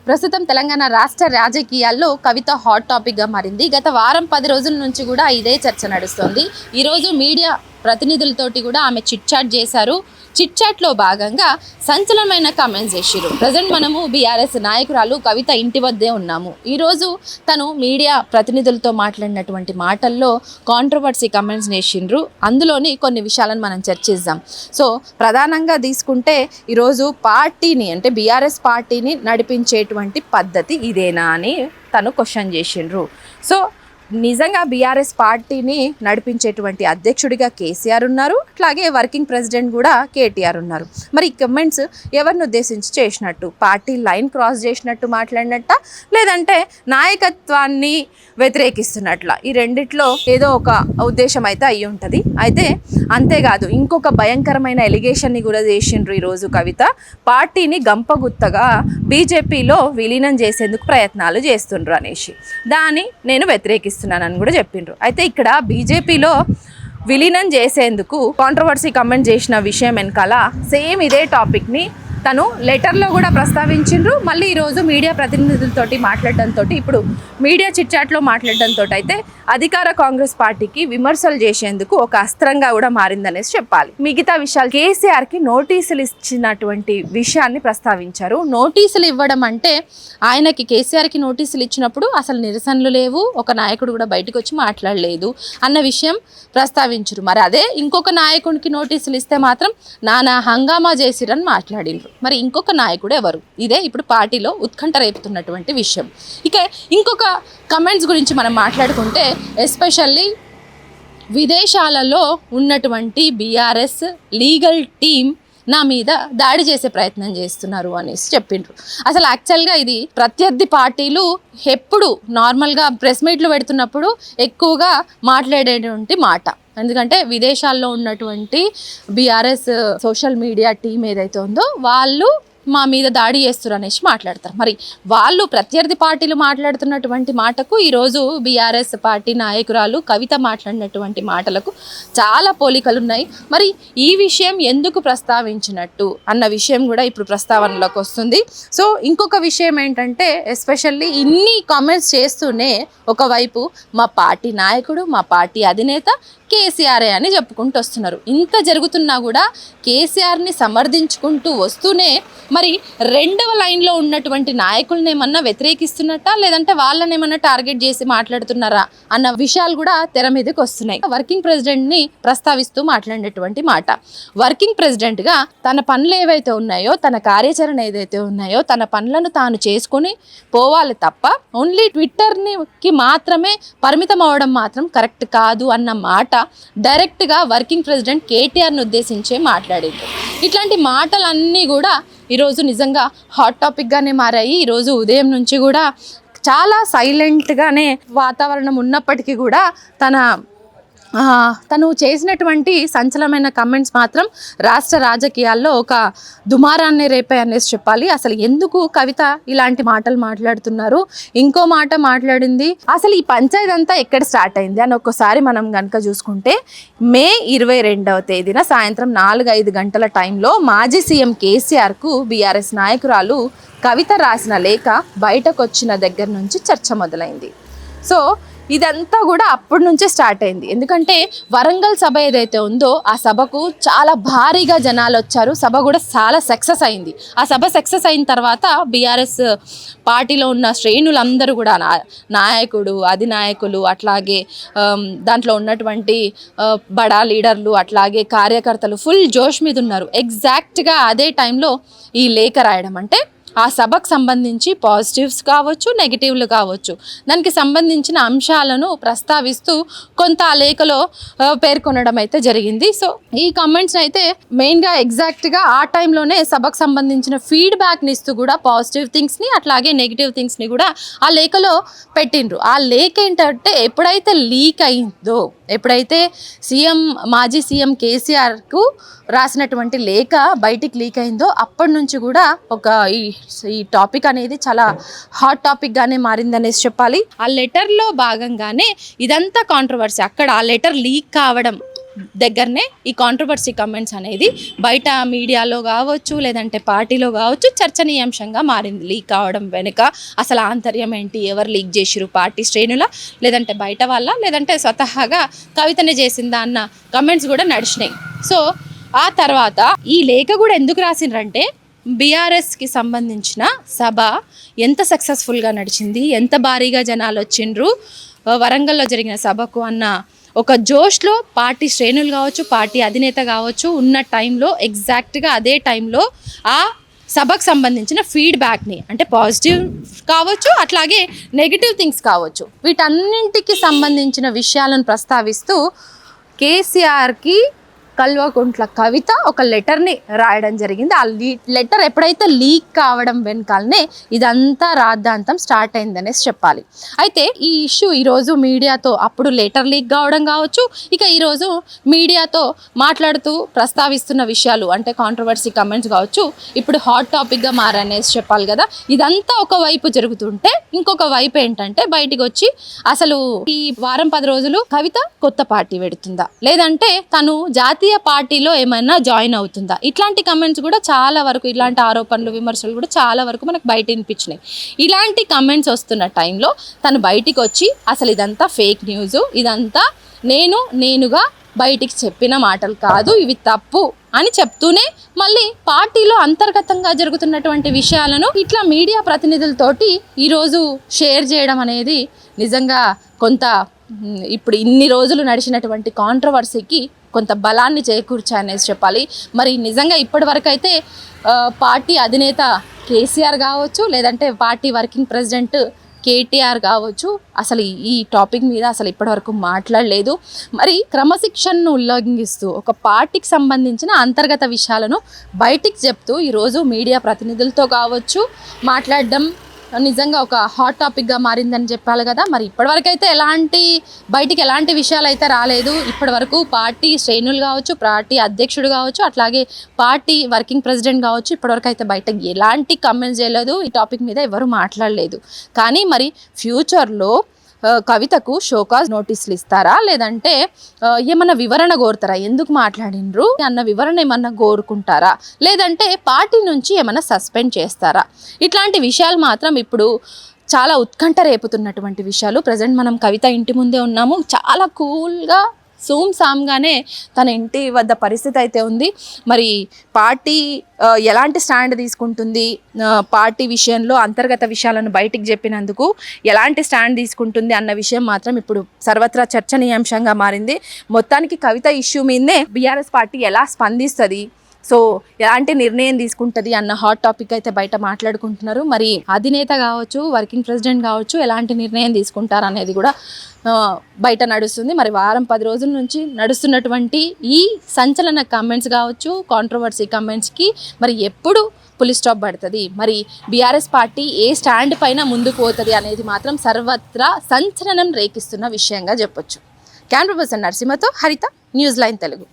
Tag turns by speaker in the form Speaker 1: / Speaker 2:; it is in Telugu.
Speaker 1: ప్రస్తుతం తెలంగాణ రాష్ట్ర రాజకీయాల్లో కవిత హాట్ టాపిక్గా మారింది. గత వారం 10 రోజుల నుంచి కూడా ఇదే చర్చ నడుస్తుంది. ఈరోజు మీడియా ప్రతినిధులతోటి కూడా ఆమె చిట్ చాట్ చేశారు. చిట్ చాట్లో భాగంగా సంచలనమైన కామెంట్స్ చేసిరు. ప్రజెంట్ మనము బీఆర్ఎస్ నాయకురాలు కవిత ఇంటి వద్దే ఉన్నాము. ఈరోజు తను మీడియా ప్రతినిధులతో మాట్లాడినటువంటి మాటల్లో కాంట్రవర్సీ కామెంట్స్ చేసిండ్రు. అందులోని కొన్ని విషయాలను మనం చర్చిద్దాం. సో ప్రధానంగా తీసుకుంటే ఈరోజు పార్టీని అంటే బీఆర్ఎస్ పార్టీని నడిపించేటువంటి పద్ధతి ఇదేనా అని తను క్వశ్చన్ చేసిండ్రు. సో నిజంగా బీఆర్ఎస్ పార్టీని నడిపించేటువంటి అధ్యక్షుడిగా కేసీఆర్ ఉన్నారు, అట్లాగే వర్కింగ్ ప్రెసిడెంట్ కూడా కేటీఆర్ ఉన్నారు. మరి ఈ కమెంట్స్ ఎవరిని ఉద్దేశించి చేసినట్టు? పార్టీ లైన్ క్రాస్ చేసినట్టు మాట్లాడినట్ట, లేదంటే నాయకత్వాన్ని వ్యతిరేకిస్తున్నట్ల? ఈ రెండిట్లో ఏదో ఒక ఉద్దేశం అయితే అయ్యి ఉంటుంది. అయితే అంతేకాదు, ఇంకొక భయంకరమైన ఎలిగేషన్ని కూడా చేసిండ్రు ఈరోజు కవిత. పార్టీని గంపగుత్తగా బీజేపీలో విలీనం చేసేందుకు ప్రయత్నాలు చేస్తుండ్రు అనేసి దాన్ని నేను వ్యతిరేకిస్తున్నానని కూడా చెప్పిండ్రు. అయితే ఇక్కడ బీజేపీలో విలీనం చేసేందుకు కాంట్రవర్సీ కమెంట్ చేసిన విషయం వెనకాల సేమ్ ఇదే టాపిక్ని తను లెటర్లో కూడా ప్రస్తావించిండ్రు. మళ్ళీ ఈరోజు మీడియా ప్రతినిధులతోటి మాట్లాడడంతో, ఇప్పుడు మీడియా చిట్ చాట్లో మాట్లాడడంతో అయితే అధికార కాంగ్రెస్ పార్టీకి విమర్శలు చేసేందుకు ఒక అస్త్రంగా కూడా మారిందనేసి చెప్పాలి. మిగతా విషయాలు, కేసీఆర్కి నోటీసులు ఇచ్చినటువంటి విషయాన్ని ప్రస్తావించారు. నోటీసులు ఇవ్వడం అంటే ఆయనకి కేసీఆర్కి నోటీసులు ఇచ్చినప్పుడు అసలు నిరసనలు లేవు, ఒక నాయకుడు కూడా బయటకు వచ్చి మాట్లాడలేదు అన్న విషయం ప్రస్తావించరు. మరి అదే ఇంకొక నాయకుడికి నోటీసులు ఇస్తే మాత్రం నానా హంగామా చేసిరని మాట్లాడిండ్రు. మరి ఇంకొక నాయకుడు ఎవరు? ఇదే ఇప్పుడు పార్టీలో ఉత్కంఠ రేపుతున్నటువంటి విషయం. ఇక ఇంకొక కమెంట్స్ గురించి మనం మాట్లాడుకుంటే, ఎస్పెషల్లీ విదేశాలలో ఉన్నటువంటి బీఆర్ఎస్ లీగల్ టీమ్ నా మీద దాడి చేసే ప్రయత్నం చేస్తున్నారు అనేసి చెప్పిండ్రు. అసలు యాక్చువల్గా ఇది ప్రత్యర్థి పార్టీలు ఎప్పుడు నార్మల్గా ప్రెస్ మీట్లు పెడుతున్నప్పుడు ఎక్కువగా మాట్లాడేటువంటి మాట. ఎందుకంటే విదేశాల్లో ఉన్నటువంటి బీఆర్ఎస్ సోషల్ మీడియా టీం ఏదైతే ఉందో వాళ్ళు మా మీద దాడి చేస్తారు అనేసి మాట్లాడతారు. మరి వాళ్ళు ప్రత్యర్థి పార్టీలు మాట్లాడుతున్నటువంటి మాటకు ఈరోజు బీఆర్ఎస్ పార్టీ నాయకురాలు కవిత మాట్లాడినటువంటి మాటలకు చాలా పోలికలు ఉన్నాయి. మరి ఈ విషయం ఎందుకు ప్రస్తావించినట్టు అన్న విషయం కూడా ఇప్పుడు ప్రస్తావనలోకి వస్తుంది. సో ఇంకొక విషయం ఏంటంటే, ఎస్పెషల్లీ ఇన్ని కామెంట్స్ చేస్తూనే ఒకవైపు మా పార్టీ నాయకుడు, మా పార్టీ అధినేత కేసీఆరే అని చెప్పుకుంటూ వస్తున్నారు. ఇంత జరుగుతున్నా కూడా కేసీఆర్ని సమర్థించుకుంటూ వస్తూనే మరి రెండవ లైన్లో ఉన్నటువంటి నాయకులను ఏమన్నా వ్యతిరేకిస్తున్నట్ట, లేదంటే వాళ్ళని ఏమన్నా టార్గెట్ చేసి మాట్లాడుతున్నారా అన్న విషయాలు కూడా తెర మీదకి వస్తున్నాయి. వర్కింగ్ ప్రెసిడెంట్ని ప్రస్తావిస్తూ మాట్లాడినటువంటి మాట, వర్కింగ్ ప్రెసిడెంట్గా తన పనులు ఏవైతే ఉన్నాయో, తన కార్యాచరణ ఏదైతే ఉన్నాయో, తన పనులను తాను చేసుకొని పోవాలి తప్ప ఓన్లీ ట్విట్టర్కి మాత్రమే పరిమితం అవ్వడం మాత్రం కరెక్ట్ కాదు అన్న మాట డైరెక్ట్గా వర్కింగ్ ప్రెసిడెంట్ కేటీఆర్ని ఉద్దేశించే మాట్లాడింది. ఇట్లాంటి మాటలన్నీ కూడా ఈరోజు నిజంగా హాట్ టాపిక్గానే మారాయి. ఈరోజు ఉదయం నుంచి కూడా చాలా సైలెంట్గానే వాతావరణం ఉన్నప్పటికీ కూడా తను చేసినటువంటి సంచలనమైన కమెంట్స్ మాత్రం రాష్ట్ర రాజకీయాల్లో ఒక దుమారాన్ని రేపాయి అనేసి చెప్పాలి. అసలు ఎందుకు కవిత ఇలాంటి మాటలు మాట్లాడుతున్నారు? ఇంకో మాట మాట్లాడింది, అసలు ఈ పంచాయతీ అంతా ఎక్కడ స్టార్ట్ అయింది అని ఒక్కసారి మనం కనుక చూసుకుంటే, మే 22వ తేదీన సాయంత్రం 4-5 గంటల టైంలో మాజీ సీఎం కేసీఆర్కు బీఆర్ఎస్ నాయకురాలు కవిత రాసిన లేఖ బయటకు వచ్చిన దగ్గర నుంచి చర్చ మొదలైంది. సో ఇదంతా కూడా అప్పటి నుంచే స్టార్ట్ అయింది. ఎందుకంటే వరంగల్ సభ ఏదైతే ఉందో ఆ సభకు చాలా భారీగా జనాలు వచ్చారు. సభ కూడా చాలా సక్సెస్ అయింది. ఆ సభ సక్సెస్ అయిన తర్వాత బీఆర్ఎస్ పార్టీలో ఉన్న శ్రేణులందరూ కూడా నాయకుడు, అధినాయకులు, అట్లాగే దాంట్లో ఉన్నటువంటి బడా లీడర్లు, అట్లాగే కార్యకర్తలు ఫుల్ జోష్ మీద ఉన్నారు. ఎగ్జాక్ట్గా అదే టైంలో ఈ లేఖ రాయడం అంటే ఆ సభకు సంబంధించి పాజిటివ్స్ కావచ్చు, నెగిటివ్లు కావచ్చు, దానికి సంబంధించిన అంశాలను ప్రస్తావిస్తూ కొంత ఆ లేఖలో పేర్కొనడం అయితే జరిగింది. సో ఈ కమెంట్స్ అయితే మెయిన్గా ఎగ్జాక్ట్గా ఆ టైంలోనే సభకు సంబంధించిన ఫీడ్బ్యాక్ని ఇస్తూ కూడా పాజిటివ్ థింగ్స్ని అట్లాగే నెగిటివ్ థింగ్స్ని కూడా ఆ లేఖలో పెట్టిండ్రు. ఆ లేఖ ఏంటంటే ఎప్పుడైతే లీక్ అయిందో, ఎప్పుడైతే మాజీ సీఎం కేసీఆర్కు రాసినటువంటి లేఖ బయటికి లీక్ అయిందో అప్పటి నుంచి కూడా ఈ టాపిక్ అనేది చాలా హాట్ టాపిక్గానే మారిందనేసి చెప్పాలి. ఆ లెటర్లో భాగంగానే ఇదంతా కాంట్రవర్సీ. అక్కడ ఆ లెటర్ లీక్ కావడం దగ్గరనే ఈ కాంట్రవర్సీ కమెంట్స్ అనేది బయట మీడియాలో కావచ్చు, లేదంటే పార్టీలో కావచ్చు చర్చనీయాంశంగా మారింది. లీక్ కావడం వెనుక అసలు ఆంతర్యం ఏంటి, ఎవరు లీక్ చేసిరు, పార్టీ శ్రేణుల, లేదంటే బయట వాళ్ళ, లేదంటే స్వతహాగా కవితనే చేసిందా అన్న కమెంట్స్ కూడా నడిచినాయి. సో ఆ తర్వాత ఈ లేఖ కూడా ఎందుకు రాసిండ్రంటే బీఆర్ఎస్కి సంబంధించిన సభ ఎంత సక్సెస్ఫుల్గా నడిచింది, ఎంత భారీగా జనాలు వచ్చిండ్రు వరంగల్లో జరిగిన సభకు అన్న ఒక జోష్లో పార్టీ శ్రేణులు కావచ్చు, పార్టీ అధినేత కావచ్చు ఉన్న టైంలో ఎగ్జాక్ట్గా అదే టైంలో ఆ సభకు సంబంధించిన ఫీడ్బ్యాక్ని అంటే పాజిటివ్ కావచ్చు, అట్లాగే నెగిటివ్ థింగ్స్ కావచ్చు, వీటన్నింటికి సంబంధించిన విషయాలను ప్రస్తావిస్తూ కేసీఆర్కి కల్వకుంట్ల కవిత ఒక లెటర్ని రాయడం జరిగింది. ఆ లెటర్ ఎప్పుడైతే లీక్ కావడం వెనకాలనే ఇదంతా రాద్ధాంతం స్టార్ట్ అయిందనేసి చెప్పాలి. అయితే ఈ ఇష్యూ ఈరోజు మీడియాతో అప్పుడు లెటర్ లీక్ కావడం కావచ్చు, ఇక ఈరోజు మీడియాతో మాట్లాడుతూ ప్రస్తావిస్తున్న విషయాలు అంటే కాంట్రవర్సీ కమెంట్స్ కావచ్చు, ఇప్పుడు హాట్ టాపిక్గా మారనేసి చెప్పాలి కదా. ఇదంతా ఒకవైపు జరుగుతుంటే ఇంకొక వైపు ఏంటంటే బయటికి వచ్చి అసలు ఈ వారం 10 రోజులు కవిత కొత్త పార్టీ పెడుతుందా, లేదంటే తను జాతీయ పార్టీలో ఏమైనా జాయిన్ అవుతుందా, ఇట్లాంటి కమెంట్స్ కూడా చాలా వరకు, ఇలాంటి ఆరోపణలు విమర్శలు కూడా చాలా వరకు మనకు బయట వినిపించినాయి. ఇలాంటి కమెంట్స్ వస్తున్న టైంలో తను బయటికి వచ్చి అసలు ఇదంతా ఫేక్ న్యూస్, ఇదంతా నేనుగా బయటికి చెప్పిన మాటలు కాదు, ఇవి తప్పు అని చెప్తూనే మళ్ళీ పార్టీలో అంతర్గతంగా జరుగుతున్నటువంటి విషయాలను ఇట్లా మీడియా ప్రతినిధులతోటి ఈరోజు షేర్ చేయడం అనేది నిజంగా కొంత ఇప్పుడు ఇన్ని రోజులు నడిచినటువంటి కాంట్రవర్సీకి కొంత బలాన్ని చేకూర్చాయనేసి చెప్పాలి. మరి నిజంగా ఇప్పటి వరకు అయితే పార్టీ అధినేత కేసీఆర్ కావచ్చు, లేదంటే పార్టీ వర్కింగ్ ప్రెసిడెంట్ కేటీఆర్ కావచ్చు, అసలు ఈ టాపిక్ మీద అసలు ఇప్పటివరకు మాట్లాడలేదు. మరి క్రమశిక్షణను ఉల్లంఘిస్తూ ఒక పార్టీకి సంబంధించిన అంతర్గత విషయాలను బయటికి చెప్తూ ఈరోజు మీడియా ప్రతినిధులతో కావచ్చు మాట్లాడడం నిజంగా ఒక హాట్ టాపిక్గా మారిందని చెప్పాలి కదా. మరి ఇప్పటివరకు అయితే బయటికి ఎలాంటి విషయాలు అయితే రాలేదు. ఇప్పటివరకు పార్టీ శ్రేణులు కావచ్చు, పార్టీ అధ్యక్షుడు కావచ్చు, అట్లాగే పార్టీ వర్కింగ్ ప్రెసిడెంట్ కావచ్చు, ఇప్పటివరకు అయితే బయటకు ఎలాంటి కమెంట్స్ చేయలేదు, ఈ టాపిక్ మీద ఎవరు మాట్లాడలేదు. కానీ మరి ఫ్యూచర్లో కవితకు షోకాజ్ నోటీసులు ఇస్తారా, లేదంటే ఏమన్నా వివరణ కోరుతారా, ఎందుకు మాట్లాడినరు అన్న వివరణ ఏమన్నా కోరుకుంటారా, లేదంటే పార్టీ నుంచి ఏమన్నా సస్పెండ్ చేస్తారా, ఇట్లాంటి విషయాలు మాత్రం ఇప్పుడు చాలా ఉత్కంఠ రేపుతున్నటువంటి విషయాలు. ప్రజెంట్ మనం కవిత ఇంటి ముందే ఉన్నాము. చాలా కూల్గా సామ్గానే తన ఇంటి వద్ద పరిస్థితి అయితే ఉంది. మరి పార్టీ ఎలాంటి స్టాండ్ తీసుకుంటుంది, పార్టీ విషయంలో అంతర్గత విషయాలను బయటికి చెప్పినందుకు ఎలాంటి స్టాండ్ తీసుకుంటుంది అన్న విషయం మాత్రం ఇప్పుడు సర్వత్రా చర్చనీయాంశంగా మారింది. మొత్తానికి కవిత ఇష్యూ మీదనే బీఆర్ఎస్ పార్టీ ఎలా స్పందిస్తుంది, సో ఎలాంటి నిర్ణయం తీసుకుంటుంది అన్న హాట్ టాపిక్ అయితే బయట మాట్లాడుకుంటున్నారు. మరి అధినేత కావచ్చు, వర్కింగ్ ప్రెసిడెంట్ కావచ్చు, ఎలాంటి నిర్ణయం తీసుకుంటారు అనేది కూడా బయట నడుస్తుంది. మరి వారం 10 రోజుల నుంచి నడుస్తున్నటువంటి ఈ సంచలన కమెంట్స్ కావచ్చు, కాంట్రవర్సీ కమెంట్స్కి మరి ఎప్పుడు పులి స్టాప్ పడుతుంది, మరి బీఆర్ఎస్ పార్టీ ఏ స్టాండ్ పైన ముందుకు పోతుంది అనేది మాత్రం సర్వత్రా సంచలనం రేకిస్తున్న విషయంగా చెప్పొచ్చు. కెమెరా పర్సన్ నరసింహతో హరిత, న్యూస్ లైన్ తెలుగు.